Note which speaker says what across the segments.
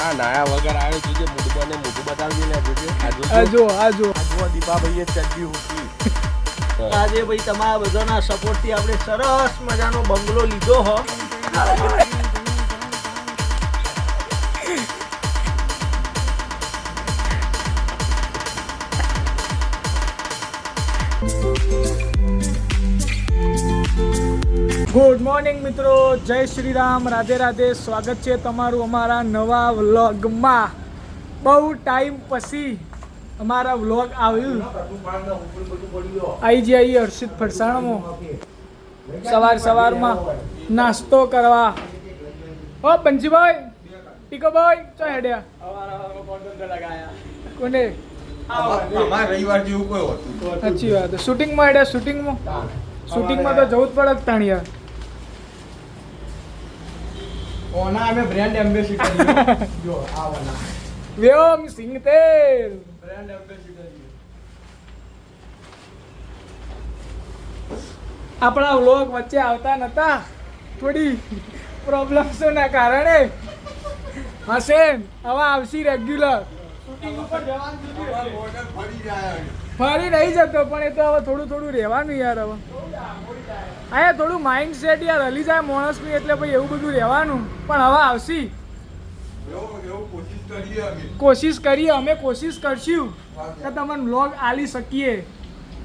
Speaker 1: આ નાયા વગર આવ્યો જોજે મૂઢબાને મોઢું બતાવજે ને જોજે
Speaker 2: આજો
Speaker 1: દીપા ભાઈએ ચડ્ડી ઉઠી
Speaker 2: આજે ભાઈ તમારા બધાના સપોર્ટથી આપણે સરસ મજાનો બંગલો લીધો હો. ગુડ મોર્નિંગ મિત્રો, જય શ્રી રામ, રાધે રાધે. સ્વાગત છે તમારું અમારા નવા વ્લોગમાં. બહુ ટાઈમ પછી અમારા વ્લોગ આવ્યું. આવી જઈએ હર્ષિત ફરસાણમાં સવારમાં નાસ્તો કરવા. ઓ બંજીભાઈ, ટીકોભાઈ ચો હેડ્યા કોને
Speaker 1: રવિવાર જેવું કોઈ હોતું.
Speaker 2: સાચી વાત. શૂટિંગમાં હેડ્યા. શૂટિંગમાં તો જવું જ પડે જ તાણિયા.
Speaker 3: ઓના અમે બ્રાન્ડ એમ્બેસેડર જો આવના
Speaker 2: વ્યોમ સિંહ તેલ
Speaker 3: બ્રાન્ડ એમ્બેસેડર.
Speaker 2: આપણા વ્લોગ વચ્ચે આવતા નતા, થોડી પ્રોબ્લેમ્સના કારણે. હસેન હવે આવશી રેગ્યુલર. શૂટિંગ ઉપર જવાનું ફરી નહીં જતો, પણ એ તો હવે થોડું રહેવાનું યાર. હવે અહીંયા થોડું માઇન્ડ સેટ યાર હલી જાય માણસની, એટલે ભાઈ એવું બધું રહેવાનું. પણ હવે આવશી. કોશિશ કરીએ અમે કરશું કે તમને વ્લોગ આલી શકીએ.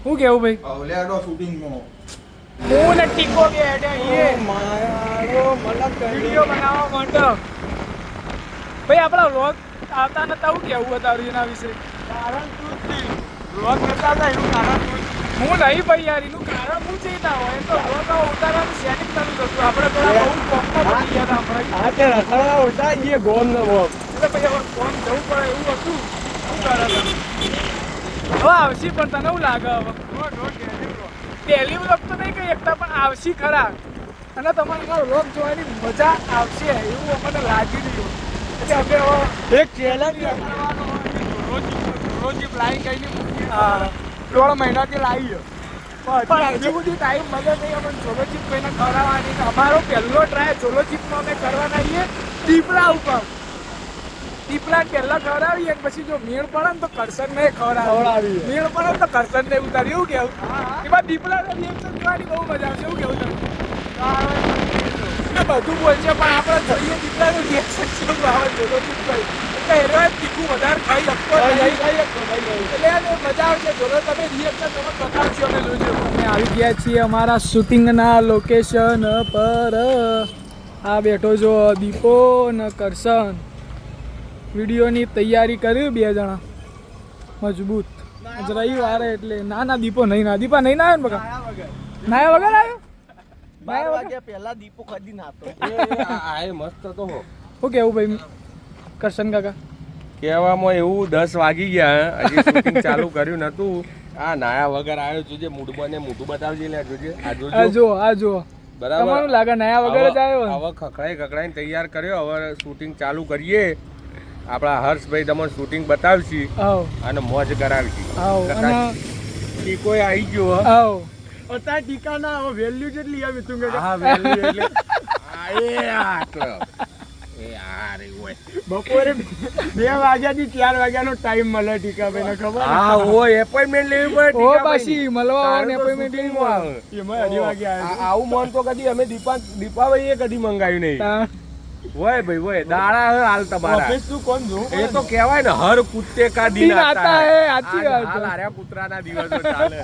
Speaker 2: શું કેવું ભાઈ?
Speaker 1: અવલેડો શૂટિંગમાં
Speaker 2: હું ને ટીકો કે હેડે એ વિડિયો બનાવવા માટે. ભાઈ આપણા વ્લોગ આવતા નતા, હું કેવું તારું એના વિશે?
Speaker 3: કારણ શું છે વ્લોગ કરતા હતા એનું કારણ શું?
Speaker 2: હું નહીં ભાઈ યાર, એનું કારણ હું છે ના હોય તો વ્લોગ ઉતારવાનું સેટિંગ થતું હતું. આપણે થોડા બહુ કોમમાં પડી ગયા હતા આપણે.
Speaker 3: આ તે રખડવા ઉઠા ગયે ગોમ નો ગોમ.
Speaker 2: એટલે ભાઈ હવે કોમ જવું પડે એવું હતું. શું કરે તમે? હવે આવશી, પણ તને શું લાગે હવે? પહેલી વ્લોગ તો નહીં કહી શકતા, પણ આવશી ખરા. અને તમારા વ્લોગ જોવાની મજા આવશે એવું અમને લાગી રહ્યું. એટલે અમે હવે
Speaker 3: એક ચેલેન્જ
Speaker 2: રોજ પ્લાનિંગ કરીને 1.5 મહિનાથી લાવી. પણ હજુ સુધી ટાઈમ મળે નહીં અમને ચોલો ચીપ કોઈને ખવડાવવાની. અમારો પહેલો ટ્રાય ચોલો ચીપમાં અમે કરવાના છીએ દીપડા ઉપર. દીપડા પહેલા ખવડાવીએ, પછી જો મેળ પડે ને તો કરશન ને ખવડાવીએ. મેળ પડે ને તો કરશન ને ઉતારીએ. એવું કેવું? એમાં દીપડા રિએક્શન જોવાની બહુ મજા આવશે. એવું કેવું તમે? બધું બોલશે, પણ આપણે જોઈએ દીપડાનું રિએક્શન કેવું આવે. ચોલો ચીપ ભાઈ એટલે તીખું વધારે ખાઈ શકતો એટલે મજા આવશે. જોડો તમે રિએક્શન તમે બતાવશો. અમે જોજો. અમે આવી ગયા છીએ અમારા શૂટિંગના લોકેશન પર. આ બેઠો જો દીપો ને કરશન. વિડીયોની તૈયારી કરી 2 જણા મજબૂત. આજ રવિવાર એટલે ના દીપો નહીં ના દીપા નહીં ના આવ્યો ને બકા નાયા વગર આવ્યો.
Speaker 3: 12 વાગ્યા પહેલા દીપો કદી નાતો.
Speaker 1: આ મસ્ત તો હો.
Speaker 2: શું કેવું ભાઈ કરશન કાકા?
Speaker 1: કહેવામાં એવું 10 વાગી ગયા, હજી શૂટિંગ ચાલુ કર્યું નતું. આ નાયા વગર આવ્યો જોજે મૂઢબાને મોઢું બતાવજે ને જોજે.
Speaker 2: આ જો
Speaker 1: બરાબર.
Speaker 2: તમારું લાગે નાયા વગર જ આવ્યો.
Speaker 1: હવે ખખડાઈને તૈયાર કર્યો. હવે શૂટિંગ ચાલુ કરીએ. આપણા હર્ષભાઈ તમને શૂટિંગ બતાવશી અને મોજ કરાવશી. ટીકોય આવી ગયો.
Speaker 3: અત્યારે ટીકાના વેલ્યુ જેટલી આવી તું કે
Speaker 1: હા વેલ્યુ એટલે આટલો.
Speaker 3: બપોરે 2 વાગ્યાથી 4 વાગ્યાનો ટાઈમ મળે ટીકાભાઈને ખબર?
Speaker 1: હા હોય એપોઇન્ટમેન્ટ લેવી પડે.
Speaker 2: ઓ પાછી મળવા આવે એપોઇન્ટમેન્ટ લેવી આવે.
Speaker 3: એમાં 2:30 વાગ્યા
Speaker 1: આવું મન તો કદી અમે દીપાભાઈએ કદી મંગાવ્યું નહીં. હોય ભાઈ હોય દાડા હાલ તમારા
Speaker 3: ઓફિસ તું કોણ જો?
Speaker 1: એ તો કહેવાય ને હર કુત્તે કા દિન આતા
Speaker 2: હે.
Speaker 1: હે.
Speaker 2: સાચી વાત છે.
Speaker 1: હાલ આર્યા કૂતરાના દિવસો ચાલે.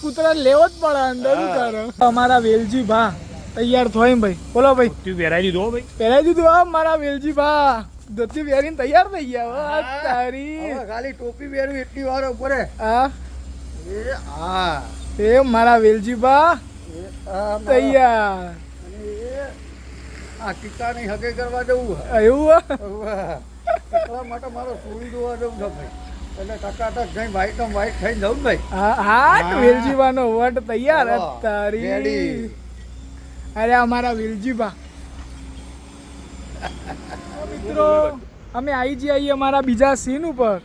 Speaker 2: કૂતરા લેવો જ પડે અંદર. શું કરે અમારા વેલજી ભા તૈયાર થાય ભાઈ? બોલો ભાઈ.
Speaker 3: તું પહેરાઈ દીધો ભાઈ?
Speaker 2: પહેરાઈ દીધું. હા મારા વેલજી ભા ધોતી પહેરીને તૈયાર થઈ ગયા. તારી
Speaker 3: ખાલી ટોપી પહેરું એટલી વાર ઉપર.
Speaker 2: હા
Speaker 3: એ
Speaker 2: એ મારા વેલજી ભા તૈયાર.
Speaker 3: આ ટીકાની હગે કરવા જવું
Speaker 2: એવું
Speaker 3: એટલા માટે મારો સુઈ જોવા જવું છે ભાઈ. એટલે ટકાટક જઈ વ્હાઈટ થઈને જવું ને ભાઈ.
Speaker 2: હા વેલજી ભા નો વટ તૈયાર. તારી અરે અમારા વેલજી ભા. મિત્રો અમે આવી જઈએ અમારા બીજા સીન ઉપર.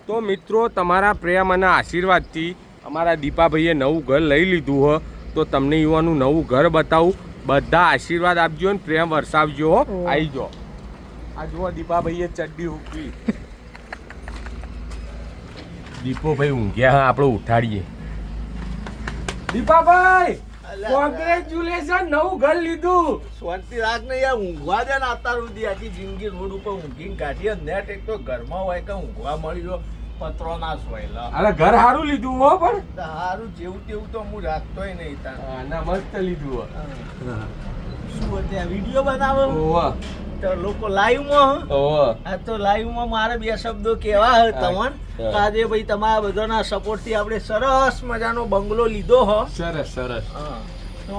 Speaker 1: તો મિત્રો તમારા પ્રેમ અને આશીર્વાદથી અમારા દીપાભાઈએ નવું ઘર લઈ લીધું હોય તો તમને યુવાનું નવું ઘર બતાવું. બધા આશીર્વાદ આપજો ને પ્રેમ વરસાવજો હો.
Speaker 2: ઓહ.
Speaker 1: આઈ જો આ જુઓ દીપાભાઈએ ચડ્ડી ઉકવી. દીપોભાઈ ઊંઘ્યા હા, આપણે ઉઠાડીએ. દીપાભાઈ કોંગ્રેચ્યુલેશન, નવું ઘર લીધું.
Speaker 3: શાંતિ રાખ ને યાર, ઊંઘવા દે ને અત્યાર સુધી આખી જિંદગી રોડ ઉપર ઊંઘીને કાઢી. નેટ એક તો ઘરમાં હોય કે ઊંઘવા મળ્યો પત્રો ના સોયલા.
Speaker 1: અરે ઘર સારું લીધું હો, પણ
Speaker 3: સારું જેવું તેવું તો હું રાખતોય નહીં તાર.
Speaker 1: ના મસ્ત લીધું હો.
Speaker 3: શું હતું વિડીયો બનાવો
Speaker 1: ઓવા
Speaker 3: તો લોકો લાઈવ માં
Speaker 1: ઓવા
Speaker 3: આ તો લાઈવ માં મારે બે શબ્દો કેવા હે તમન. આજે ભાઈ તમારા બધાના સપોર્ટ થી આપણે સરસ મજાનો બંગલો લીધો હો.
Speaker 1: સરસ સરસ.
Speaker 3: તો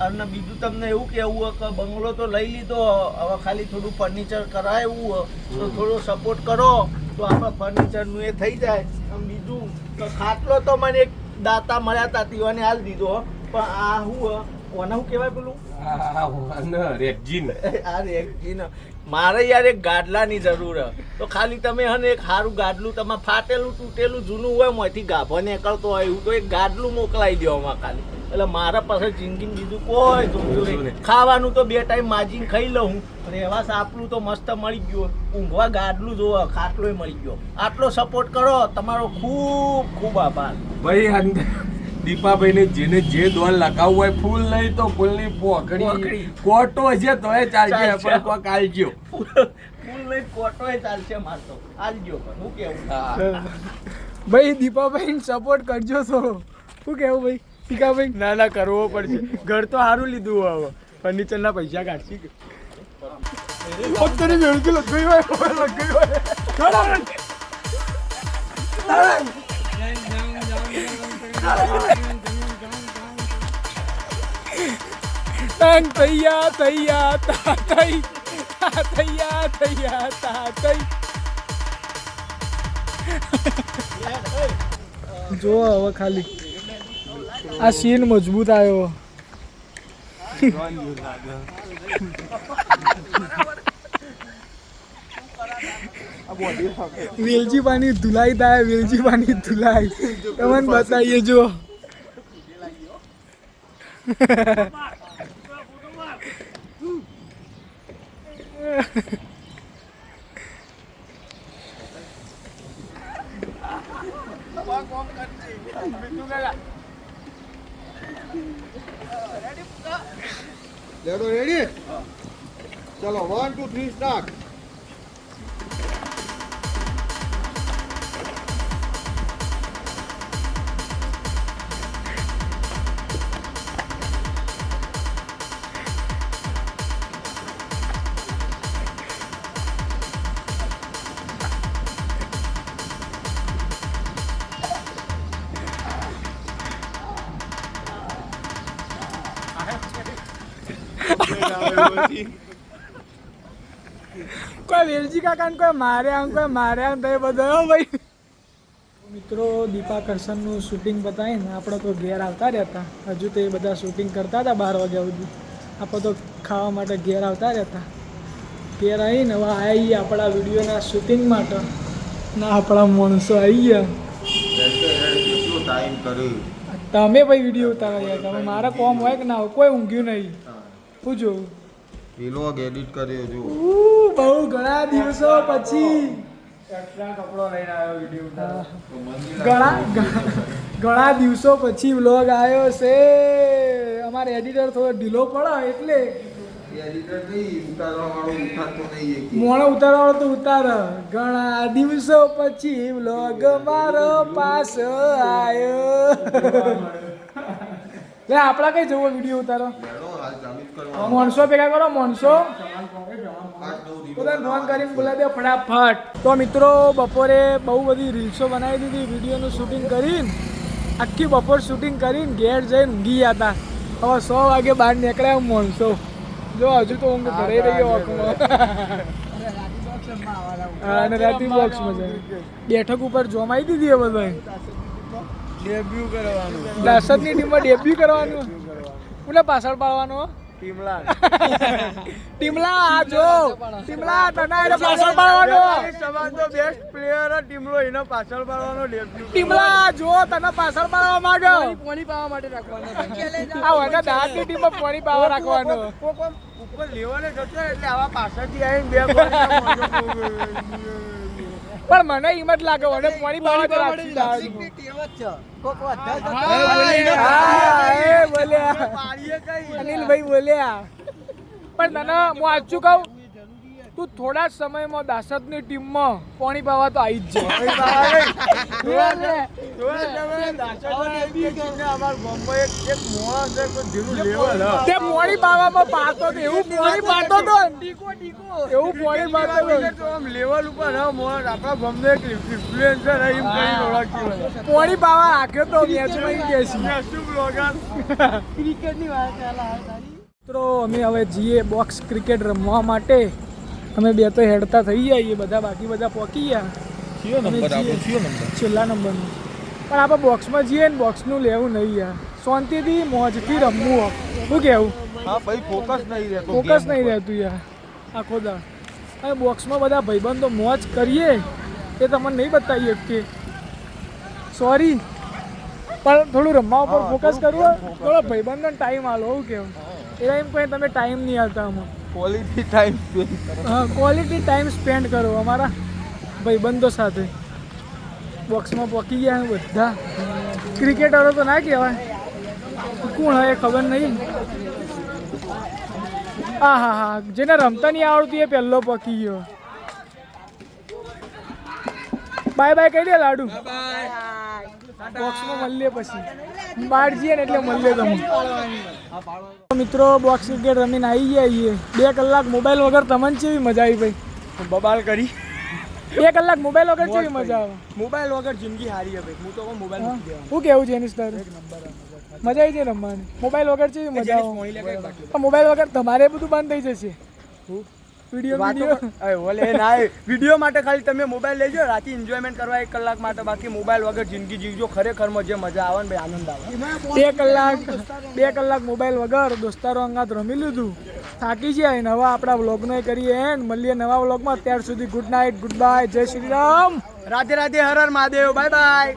Speaker 3: અને બીજું તમને એવું કેવું હે કે બંગલો તો લઈ લીધો, હવે ખાલી થોડું ફર્નિચર કરાવવું હે તો થોડો સપોર્ટ કરો તો આપણે ફર્નિચર નું એ થઈ જાય. અને બીજું તો ખાટલો તો મને એક દાતા મળ્યા હતા તીવાને હાલ દીધો, પણ આ હું ઓને શું કહેવાય પેલું
Speaker 1: રેગજીન.
Speaker 3: આ રેગજીન મારે યાર એક ગાડલાની જરૂર હે. તો ખાલી તમે હને એક સારું ગાડલું, તમારે ફાટેલું તૂટેલું જૂનું હોય મોંથી ગાભો નીકળતો હોય એવું તો એક ગાડલું મોકલાવી દો આમાં ખાલી. એટલે મારા પાસે જિંદગી બીજું કોઈ જોતું નહીં. ખાવાનું તો 2 ટાઈમ માજીને ખાઈ લઉં, રહેવા સાપલું તો મસ્ત મળી ગયું, ઊંઘવા ગાડલું જોવો, ખાટલોય મળી ગયો. આટલો સપોર્ટ કરો તમારો ખૂબ ખૂબ આભાર.
Speaker 1: ભાઈ અંદર દીપાભાઈને જેને જે દોન લગાવવું હોય, ફૂલ નહીં તો ફૂલની પોકડી, કોટો છે તોય ચાલશે, પણ કોક આલજો.
Speaker 3: ફૂલ નહીં કોટોય ચાલશે મારતો, આલજો. પણ હું કેવું
Speaker 2: ભાઈ દીપાભાઈ સપોર્ટ કરજો તો. શું કેવું ભાઈ ટીકાભાઈ? ના ના કરવો પડશે. ઘર તો સારું લીધું હવે, ફર્નિચર ના પૈસા કાઢશી. અત્યારે વેળકી લગાવી હોય તૈયા તૈયા તા તૈ તૈયા તૈયા તા તૈ. જો હવે ખાલી આ સીન મજબૂત આવ્યો. વેલજી પાણી ધુલાઈ થાય, વેલજી પાણી ધુલાઈ તમને બતાવીએ. જો
Speaker 3: રેડી? ચલો 1 2 3 સ્ટાર્ટ.
Speaker 2: કોઈ વેલજી કાકા કોઈ મારે આમ કોઈ મારે આમ થાય બધા. ભાઈ મિત્રો દીપા કરશનનું શૂટિંગ બતાવીને આપણે તો ઘેર આવતા રહેતા. હજુ તો એ બધા શૂટિંગ કરતા હતા 12 વાગ્યા સુધી. આપણે તો ખાવા માટે ઘેર આવતા રહેતા. ઘેર આવીને હવે આવી આપણા વિડીયોના શૂટિંગ માટે ના આપણા માણસો આવી ગયા. તમે ભાઈ વિડીયો ઉતારવા તમે મારા કોમ હોય કે ના હોય, કોઈ ઊંઘ્યું નહીં. પૂછો
Speaker 3: વ્લોગ એડિટ કર્યો જો.
Speaker 2: બહુ ઘણા દિવસો પછી
Speaker 1: કપડો લઈને આવ્યો વિડીયો ઉતારવા.
Speaker 2: ઘણા દિવસો પછી વ્લોગ આવ્યો છે. અમારે એડિટર થોડો ઢીલો પડે એટલે મોણો ઉતારવાળો તો ઉતાર. ઘણા દિવસો પછી વ્લોગ મારો પાસ આવ્યો. લે આપણા કઈ જવો વિડીયો ઉતારો? માણસો ભેગા કરો, માણસો પોતાને ફોન કરીને બોલાવી દે ફટાફટ. તો મિત્રો બપોરે બહુ બધી રીલ્સો બનાવી દીધી, વિડીયોનું શૂટિંગ કરીને આખી બપોર શૂટિંગ કરીને ઘેર જઈને ઊંઘી ગયા હતા. હવે 100 વાગે બહાર નીકળ્યા માણસો. જો હજુ તો ઊંઘ ભરાઈ રહ્યો આંખમાં. અને રાતી બોક્સમાં જાય બેઠક ઉપર જોમાઈ દીધી હવે ભાઈ.
Speaker 3: ડેબ્યુ કરવાનું.
Speaker 2: દશરથની ટીમમાં ડેબ્યુ કરવાનું. કોને પાછળ પાડવાનો? ટીમલા આ જો ટીમલા તને એને પાછળ પાડવાનો
Speaker 3: સમાજનો બેસ્ટ પ્લેયર ટીમલો એનો પાછળ પાડવાનો ડેબ્યુ
Speaker 2: ટીમલા જો તને પાછળ પાડવા માંગે પાણી પાવા માટે રાખવાનો આ વગર દાંતની ટીમમાં પાણી પાવા રાખવાનો
Speaker 3: ઉપર લેવાને જતો એટલે આવા પાછળથી આવીને બે
Speaker 2: પણ મને હિંમત લાગે મને પાણી પાવા જ રાખી અનિલભાઈ બોલ્યા પણ તને હું સાચું કહું તું થોડા જ સમયમાં દાસદની ટીમમાં પાણી પાવા તો આવી જ તે પાણી પાવામાં પાતો તો એવું પાણી પાતો તો એવું પાણી પાતો
Speaker 3: લેવલ ઉપર આપણા ગમે એક ઇન્ફ્લુએન્સર એમ કરીને ઓળખતી
Speaker 2: પાણી પાવા આખે તો મેચમાં બેસી
Speaker 3: ક્રિકેટની વાત
Speaker 2: મિત્રો અમે હવે જઈએ બોક્સ ક્રિકેટ રમવા માટે અમે બે તો હેડતા થઈ જઈએ બધા બાકી બધા પહોંચી ગયા છેલ્લા નંબરનું પણ આપણે બોક્સમાં જઈએ ને બોક્સનું લેવું નહીં યાર શાંતિથી મોજથી રમવું શું કહેવું
Speaker 3: હા ભાઈ ફોકસ
Speaker 2: નહીં રહેતું યાર આખો દાળ હવે બોક્સમાં બધા ભાઈબંધો મોજ કરીએ એ તમને નહીં બતાવીએ કે સોરી પણ થોડું રમવા ઉપર ફોકસ કરવું થોડો ભાઈબંધનો ટાઈમ આલો એવું કેવું એવા એમ કંઈ તમે ટાઈમ નહીં આવતા આમાં
Speaker 3: ક્વોલિટી ટાઈમ સ્પેન્ડ
Speaker 2: હા ક્વોલિટી ટાઈમ સ્પેન્ડ કરો અમારા ભાઈબંધો સાથે બોક્સમાં પહોંચી ગયા બધા ક્રિકેટરો તો ના કહેવાય કોણ હોય ખબર નહીં હા હા હા જેને રમતા નહીં આવડતું એ પહેલો પહોંચી ગયો બાય બાય કહી દે લાડુ બોક્સમાં મળીએ પછી બહાર જઈએ ને એટલે મળીએ તમે મિત્રો બોક્સ ક્રિકેટ રમીને આવી ગયા 2 કલાક મોબાઈલ વગર તમને કેવી મજા આવી ભાઈ
Speaker 3: બબાલ કરી
Speaker 2: 2 કલાક મોબાઈલ વગર કેવી મજા આવે
Speaker 3: મોબાઈલ વગર જિંદગી હારી છે ભાઈ હું તો મોબાઈલ મૂકી દેવાનો
Speaker 2: શું કેવું છે એની સ્ટાર મજા આવી છે રમવાની મોબાઈલ વગર કેવી મજા આવે મોબાઈલ વગર તમારે બધું બંધ થઈ જશે
Speaker 3: વિડીયો માટે ખાલી તમે મોબાઈલ લેજો રાતે એન્જોયમેન્ટ કરવા 1 કલાક માટે બાકી મોબાઈલ વગર જિંદગી જીવજો ખરેખરમાં જે મજા આવે ને ભાઈ આનંદ આવે
Speaker 2: 2 કલાક મોબાઈલ વગર દોસ્તારો અંગાત રમી લીધું થાકી જાય ને હવે આપણા વ્લોગનો કરીએ એન્ડ મળીએ નવા વ્લોગમાં ત્યાર સુધી ગુડ નાઇટ ગુડ બાય જય શ્રી રામ
Speaker 3: રાધે રાધે હર હર મહાદેવ બાય બાય